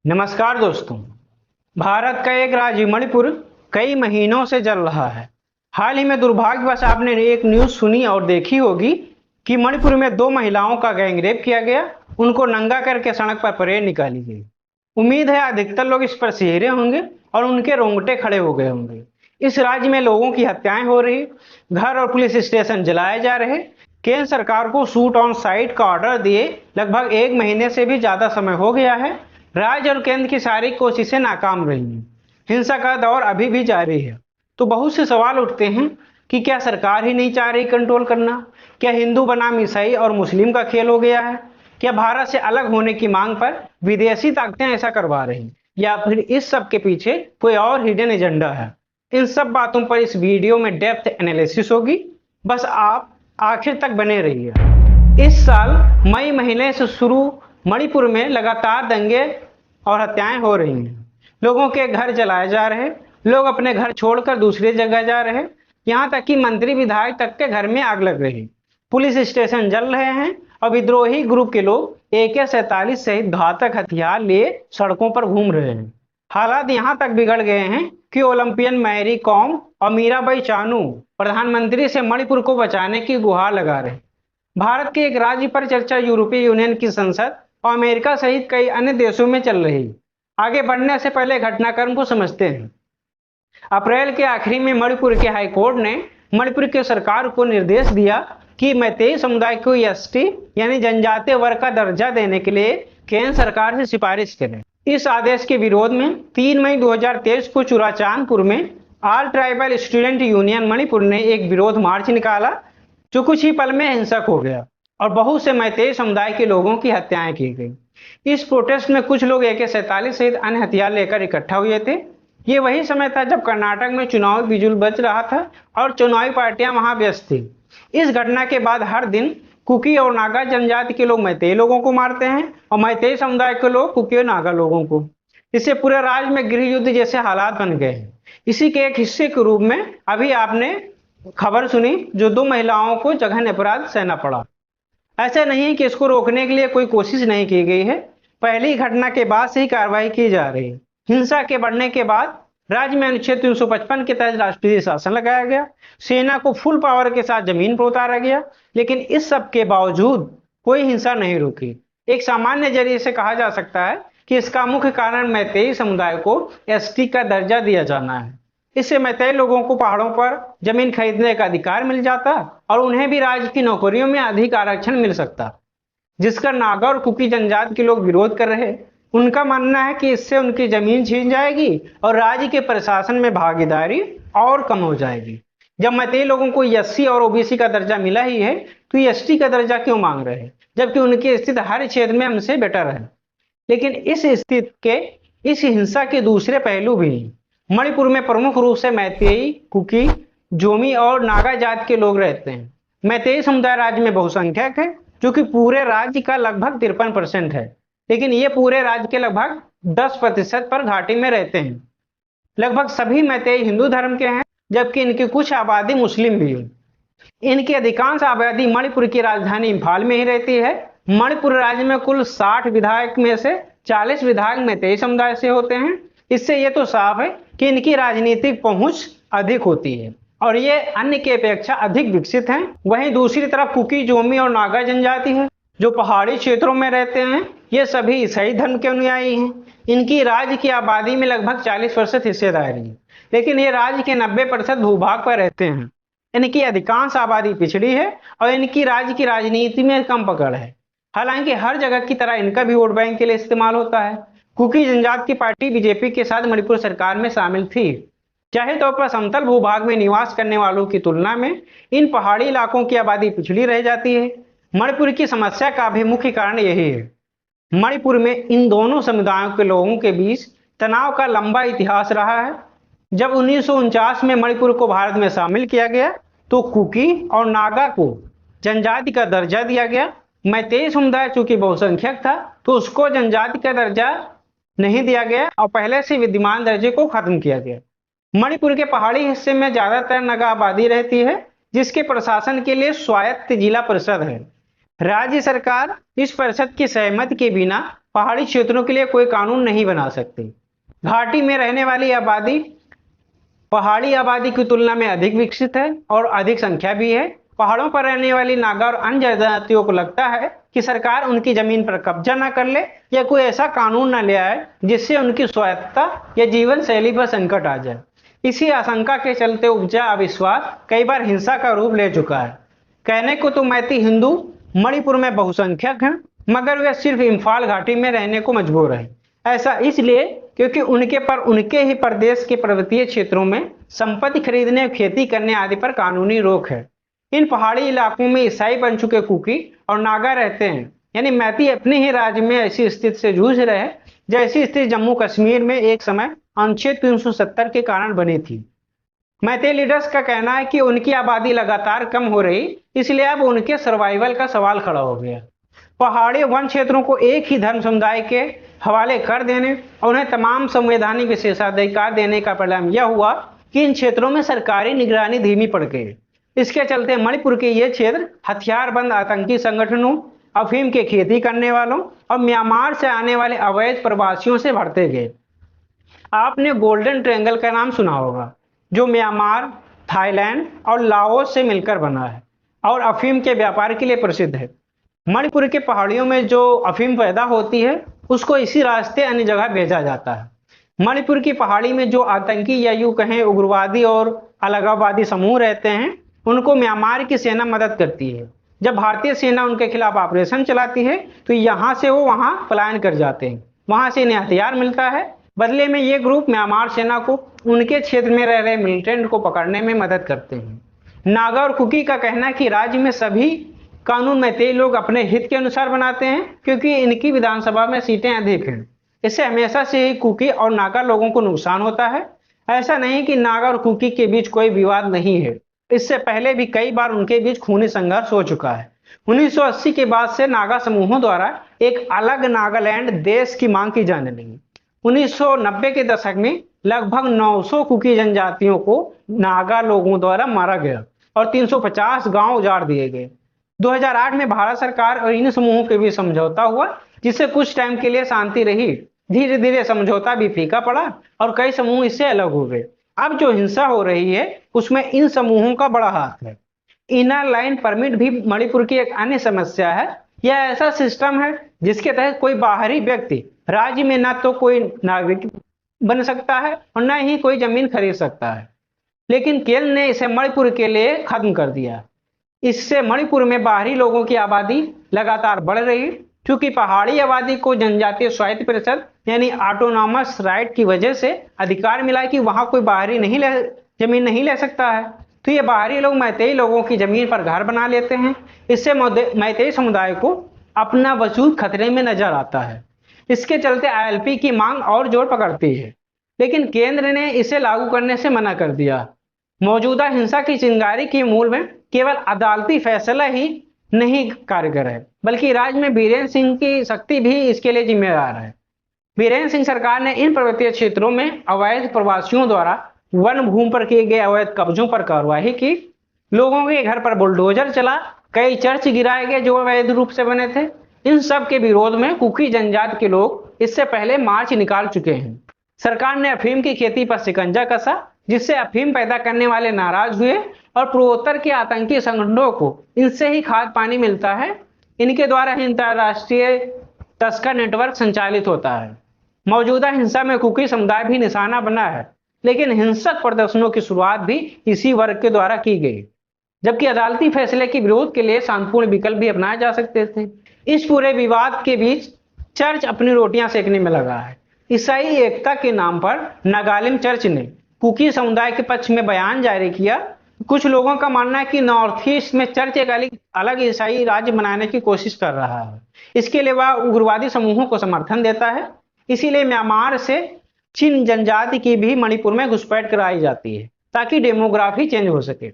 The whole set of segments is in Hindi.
नमस्कार दोस्तों। भारत का एक राज्य मणिपुर कई महीनों से जल रहा है। हाल ही में दुर्भाग्यवश आपने एक न्यूज़ सुनी और देखी होगी कि मणिपुर में दो महिलाओं का गैंगरेप किया गया, उनको नंगा करके सड़क पर परेड निकाली गई। उम्मीद है अधिकतर लोग इस पर सिहरे होंगे और उनके रोंगटे खड़े हो गए होंगे। इस राज्य में लोगों की हत्याएं हो रही, घर और पुलिस स्टेशन जलाए जा रहे। केंद्र सरकार को शूट ऑन साइट का ऑर्डर दिए लगभग एक महीने से भी ज्यादा समय हो गया है। राज्य और केंद्र की सारी कोशिशें नाकाम रही हैं। हिंसा का दौर अभी भी जारी है। तो बहुत से सवाल उठते हैं कि क्या सरकार ही नहीं चाह रही कंट्रोल करना? क्या हिंदू बनाम ईसाई और मुस्लिम का खेल हो गया है? क्या भारत से अलग होने की मांग पर विदेशी ताकतें ऐसा करवा रही, या फिर इस सब के पीछे कोई और हिडन एजेंडा है? इन सब बातों पर इस वीडियो में डेप्थ एनालिसिस होगी। बस आप आखिर तक बने रहिए। इस साल मई महीने से शुरू मणिपुर में लगातार दंगे और हत्याएं हो रही हैं। लोगों के घर जलाए जा रहे, लोग अपने घर छोड़कर दूसरी जगह जा रहे, यहाँ तक कि मंत्री विधायक तक के घर में आग लग रही, पुलिस स्टेशन जल रहे हैं और विद्रोही ग्रुप के लोग AK-47 सहित घातक हथियार लिए सड़कों पर घूम रहे हैं। हालात यहाँ तक बिगड़ गए हैं कि ओलंपियन मैरी कॉम और मीराबाई चानू प्रधानमंत्री से मणिपुर को बचाने की गुहार लगा रहे। भारत के एक राज्य पर चर्चा यूरोपीय यूनियन की संसद और अमेरिका सहित कई अन्य देशों में चल रही। आगे बढ़ने से पहले घटनाक्रम को समझते हैं। अप्रैल के आखिरी में मणिपुर के हाईकोर्ट ने मणिपुर की सरकार को निर्देश दिया कि मैतेई समुदाय को ST यानी जनजातीय वर्ग का दर्जा देने के लिए केंद्र सरकार से सिफारिश करें। इस आदेश के विरोध में 3 मई 2023 को चुराचांदपुर में all tribal student union Manipur ने एक विरोध मार्च निकाला, जो कुछ ही पल में हिंसक हो गया और बहुत से मैतेई समुदाय के लोगों की हत्याएं की गई। इस प्रोटेस्ट में कुछ लोग AK-47 सहित अन्य हथियार लेकर इकट्ठा हुए थे। ये वही समय था जब कर्नाटक में चुनावी बिजुल बज रहा था और चुनावी पार्टियां वहां व्यस्त थी। इस घटना के बाद हर दिन कुकी और नागा जनजाति के लोग मैतेई लोगों को मारते हैं और मैतेई समुदाय के लोग कुकी और नागा लोगों को। इससे पूरे राज्य में गृह युद्ध जैसे हालात बन गए हैं। इसी के एक हिस्से के रूप में अभी आपने खबर सुनी, जो दो महिलाओं को जघन्य अपराध सहना पड़ा। ऐसा नहीं है कि इसको रोकने के लिए कोई कोशिश नहीं की गई है, पहली घटना के बाद से ही कार्रवाई की जा रही है। हिंसा के बढ़ने के बाद राज्य में अनुच्छेद 355 के तहत राष्ट्रीय शासन लगाया गया, सेना को फुल पावर के साथ जमीन पर उतारा गया, लेकिन इस सब के बावजूद कोई हिंसा नहीं रुकी। एक सामान्य जरिए से कहा जा सकता है कि इसका मुख्य कारण मैतेई समुदाय को ST का दर्जा दिया जाना है। इससे मैतेई लोगों को पहाड़ों पर जमीन खरीदने का अधिकार मिल जाता और उन्हें भी राज्य की नौकरियों में अधिक आरक्षण मिल सकता, जिसका नागा और कुकी जनजाति के लोग विरोध कर रहे। उनका मानना है कि इससे उनकी जमीन छीन जाएगी और राज्य के प्रशासन में भागीदारी और कम हो जाएगी। जब मैतेई लोगों को SC और OBC का दर्जा मिला ही है, तो ST का दर्जा क्यों मांग रहे हैं, जबकि उनकी स्थिति हर क्षेत्र में हमसे बेटर है। लेकिन इस स्थिति के इस हिंसा के दूसरे पहलू भी हैं। मणिपुर में प्रमुख रूप से मैतेई, कुकी, जोमी और नागा जाति के लोग रहते हैं। मैतेई समुदाय राज्य में बहुसंख्यक है, जो कि पूरे राज्य का लगभग 53% है, लेकिन ये पूरे राज्य के लगभग 10% पर घाटी में रहते हैं। लगभग सभी मैतेई हिंदू धर्म के हैं, जबकि इनकी कुछ आबादी मुस्लिम भी है। इनकी अधिकांश आबादी मणिपुर की राजधानी इंफाल में ही रहती है। मणिपुर राज्य में कुल 60 विधायक में से 40 विधायक मैतेई समुदाय से होते हैं। इससे यह तो साफ है कि इनकी राजनीतिक पहुंच अधिक होती है और ये अन्य की अपेक्षा अधिक विकसित हैं। वहीं दूसरी तरफ कुकी, जोमी और नागा जनजाति है, जो पहाड़ी क्षेत्रों में रहते हैं। ये सभी ईसाई धर्म के अनुयायी हैं। इनकी राज्य की आबादी में लगभग 40% हिस्सेदारी है, लेकिन ये राज्य के 90% भूभाग पर रहते हैं। इनकी अधिकांश आबादी पिछड़ी है और इनकी राज्य की राजनीति में कम पकड़ है। हालांकि हर जगह की तरह इनका भी वोट बैंक के लिए इस्तेमाल होता है। कुकी जनजाति की पार्टी BJP के साथ मणिपुर सरकार में शामिल थी। जाहिर तौर पर समतल भूभाग में निवास करने वालों की तुलना में इन पहाड़ी इलाकों की आबादी पिछड़ी रह जाती है। मणिपुर की समस्या का भी मुख्य कारण यही है। मणिपुर में इन दोनों समुदायों के लोगों के बीच तनाव का लंबा इतिहास रहा है। जब 1949 में मणिपुर को भारत में शामिल किया गया, तो कुकी और नागा को जनजाति का दर्जा दिया गया। मैतेई समुदाय चूंकि बहुसंख्यक था, तो उसको जनजाति का दर्जा नहीं दिया गया और पहले से विद्यमान दर्जे को खत्म किया गया। मणिपुर के पहाड़ी हिस्से में ज्यादातर नागा आबादी रहती है, जिसके प्रशासन के लिए स्वायत्त जिला परिषद है। राज्य सरकार इस परिषद की सहमति के बिना पहाड़ी क्षेत्रों के लिए कोई कानून नहीं बना सकती। घाटी में रहने वाली आबादी पहाड़ी आबादी की तुलना में अधिक विकसित है और अधिक संख्या भी है। पहाड़ों पर रहने वाली नागा और अन्य जनजातियों को लगता है कि सरकार उनकी जमीन पर कब्जा न कर ले या कोई ऐसा कानून न ले आए जिससे उनकी स्वायत्तता या जीवन शैली पर संकट आ जाए। इसी आशंका के चलते उपजा अविश्वास कई बार हिंसा का रूप ले चुका है। कहने को तो मैती हिंदू मणिपुर में बहुसंख्यक हैं, मगर वे सिर्फ इम्फाल घाटी में रहने को मजबूर हैं। ऐसा इसलिए क्योंकि उनके ही प्रदेश के पर्वतीय क्षेत्रों में संपत्ति खरीदने, खेती करने आदि पर कानूनी रोक है। इन पहाड़ी इलाकों में ईसाई बन चुके कुकी और नागा रहते हैं, यानी मैती अपने ही राज्य में ऐसी स्थिति से जूझ रहे हैं जैसी स्थिति जम्मू कश्मीर में एक समय अनुच्छेद 370 के कारण बनी थी। मैते लीडर्स का कहना है कि उनकी आबादी लगातार कम हो रही, इसलिए अब उनके सर्वाइवल का सवाल खड़ा हो गया। पहाड़ी वन क्षेत्रों को एक ही धर्म समुदाय के हवाले कर देने और उन्हें तमाम संवैधानिक विशेषाधिकार देने का परिणाम यह हुआ कि इन क्षेत्रों में सरकारी निगरानी धीमी पड़ गई। इसके चलते मणिपुर के ये क्षेत्र हथियारबंद आतंकी संगठनों, अफीम की खेती करने वालों और म्यांमार से आने वाले अवैध प्रवासियों से भरते गए। आपने गोल्डन ट्रायंगल का नाम सुना होगा, जो म्यांमार, थाईलैंड और लाओस से मिलकर बना है और अफीम के व्यापार के लिए प्रसिद्ध है। मणिपुर के पहाड़ियों में जो अफीम पैदा होती है उसको इसी रास्ते अन्य जगह भेजा जाता है। मणिपुर की पहाड़ी में जो आतंकी या यूं कहें उग्रवादी और अलगाववादी समूह रहते हैं, उनको म्यांमार की सेना मदद करती है। जब भारतीय सेना उनके खिलाफ ऑपरेशन चलाती है तो यहाँ से वो वहाँ पलायन कर जाते हैं, वहाँ से इन्हें हथियार मिलता है। बदले में ये ग्रुप म्यांमार सेना को उनके क्षेत्र में रह रहे मिलिटेंट को पकड़ने में मदद करते हैं। नागा और कुकी का कहना है कि राज्य में सभी कानून मैतेई लोग अपने हित के अनुसार बनाते हैं, क्योंकि इनकी विधानसभा में सीटें अधिक हैं। इससे हमेशा से ही कुकी और नागा लोगों को नुकसान होता है। ऐसा नहीं कि नागा और कुकी के बीच कोई विवाद नहीं है, इससे पहले भी कई बार उनके बीच खूनी संघर्ष हो चुका है। 1980 के बाद से नागा समूहों द्वारा एक अलग नागालैंड देश की मांग की जाने लगी। 1990 के दशक में लगभग 900 कुकी जनजातियों को नागा लोगों द्वारा मारा गया और 350 गांव उजाड़ दिए गए। 2008 में भारत सरकार और इन समूहों के बीच समझौता हुआ, जिससे कुछ टाइम के लिए शांति रही। धीरे धीरे समझौता भी फीका पड़ा और कई समूह इससे अलग हो गए। अब जो हिंसा हो रही है उसमें इन समूहों का बड़ा हाथ है। इनर लाइन परमिट भी मणिपुर की एक अन्य समस्या है। यह ऐसा सिस्टम है जिसके तहत कोई बाहरी व्यक्ति राज्य में न तो कोई नागरिक बन सकता है और न ही कोई जमीन खरीद सकता है, लेकिन केंद्र ने इसे मणिपुर के लिए खत्म कर दिया। इससे मणिपुर में बाहरी लोगों की आबादी लगातार बढ़ रही, क्योंकि पहाड़ी आबादी को जनजातीय स्वायत्त परिषद यानी ऑटोनॉमस राइट की वजह से अधिकार मिला कि वहां कोई बाहरी जमीन नहीं ले सकता है। तो ये बाहरी लोग मैतेई लोगों की जमीन पर घर बना लेते हैं। इससे मैतेई समुदाय को अपना वजूद खतरे में नजर आता है। इसके चलते आईएलपी की मांग और जोर पकड़ती है, लेकिन केंद्र ने इसे लागू करने से मना कर दिया। मौजूदा हिंसा की चिंगारी के मूल में केवल अदालती फैसला ही नहीं कारगर है, बल्कि राज्य में बीरेन सिंह की शक्ति भी इसके लिए जिम्मेदार है। बीरेन सिंह सरकार ने इन पर्वतीय क्षेत्रों में अवैध प्रवासियों द्वारा वन भूमि पर किए गए अवैध कब्जों पर कार्रवाई की। लोगों के घर पर बुलडोजर चला, कई चर्च गिराए गए जो अवैध रूप से बने थे। इन सब के विरोध में कुकी जनजाति के लोग इससे पहले मार्च निकाल चुके हैं। सरकार ने अफीम की खेती पर शिकंजा कसा, जिससे अफीम पैदा करने वाले नाराज हुए और पूर्वोत्तर के आतंकी संगठनों को इनसे ही खाद पानी मिलता है। इनके द्वारा ही अंतरराष्ट्रीय तस्कर नेटवर्क संचालित होता है। मौजूदा हिंसा में कुकी समुदाय भी निशाना बना है, लेकिन हिंसक प्रदर्शनों की शुरुआत भी इसी वर्ग के द्वारा की गई, जबकि अदालती फैसले के विरोध के लिए शांतिपूर्ण विकल्प भी अपनाए जा सकते थे। इस पूरे विवाद के बीच चर्च अपनी रोटियां सेकने में लगा है। ईसाई एकता के नाम पर नागालिम चर्च ने कुकी समुदाय के पक्ष में बयान जारी किया। कुछ लोगों का मानना है कि नॉर्थ ईस्ट में चर्च एक अलग ईसाई राज्य बनाने की कोशिश कर रहा है। इसके लिए वह उग्रवादी समूहों को समर्थन देता है। इसीलिए म्यांमार से चीन जनजाति की भी मणिपुर में घुसपैठ कराई जाती है, ताकि डेमोग्राफी चेंज हो सके।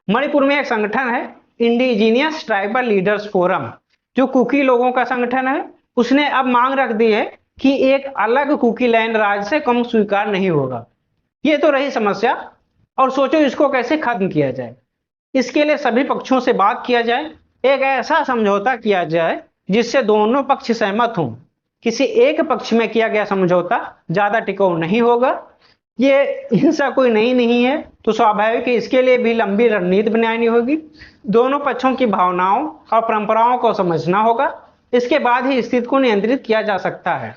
मणिपुर में एक संगठन है इंडिजीनियस ट्राइबल लीडर्स फोरम, जो कुकी लोगों का संगठन है। उसने अब मांग रख दी है कि एक अलग कुकी लैंड राज्य से कम स्वीकार नहीं होगा। ये तो रही समस्या, और सोचो इसको कैसे खत्म किया जाए। इसके लिए सभी पक्षों से बात किया जाए, एक ऐसा समझौता किया जाए जिससे दोनों पक्ष सहमत हों। किसी एक पक्ष में किया गया समझौता ज्यादा टिकाऊ नहीं होगा। ये हिंसा कोई नई नहीं है, तो स्वाभाविक है इसके लिए भी लंबी रणनीति बनानी होगी। दोनों पक्षों की भावनाओं और परंपराओं को समझना होगा, इसके बाद ही स्थिति को नियंत्रित किया जा सकता है।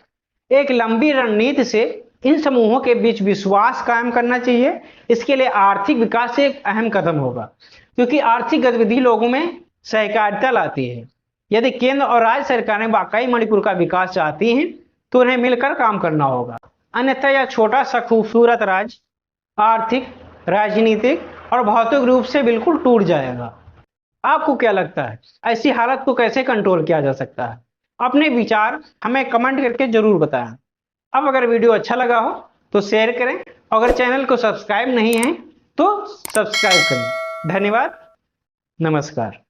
एक लंबी रणनीति से इन समूहों के बीच विश्वास कायम करना चाहिए। इसके लिए आर्थिक विकास एक अहम कदम होगा, क्योंकि आर्थिक गतिविधि लोगों में सहकारिता लाती है। यदि केंद्र और राज्य सरकारें वाकई मणिपुर का विकास चाहती हैं तो उन्हें मिलकर काम करना होगा, अन्यथा यह छोटा सा खूबसूरत राज्य आर्थिक, राजनीतिक और भौतिक रूप से बिल्कुल टूट जाएगा। आपको क्या लगता है, ऐसी हालत को कैसे कंट्रोल किया जा सकता है? अपने विचार हमें कमेंट करके जरूर बताएं। अब अगर वीडियो अच्छा लगा हो तो शेयर करें, अगर चैनल को सब्सक्राइब नहीं है तो सब्सक्राइब करें। धन्यवाद, नमस्कार।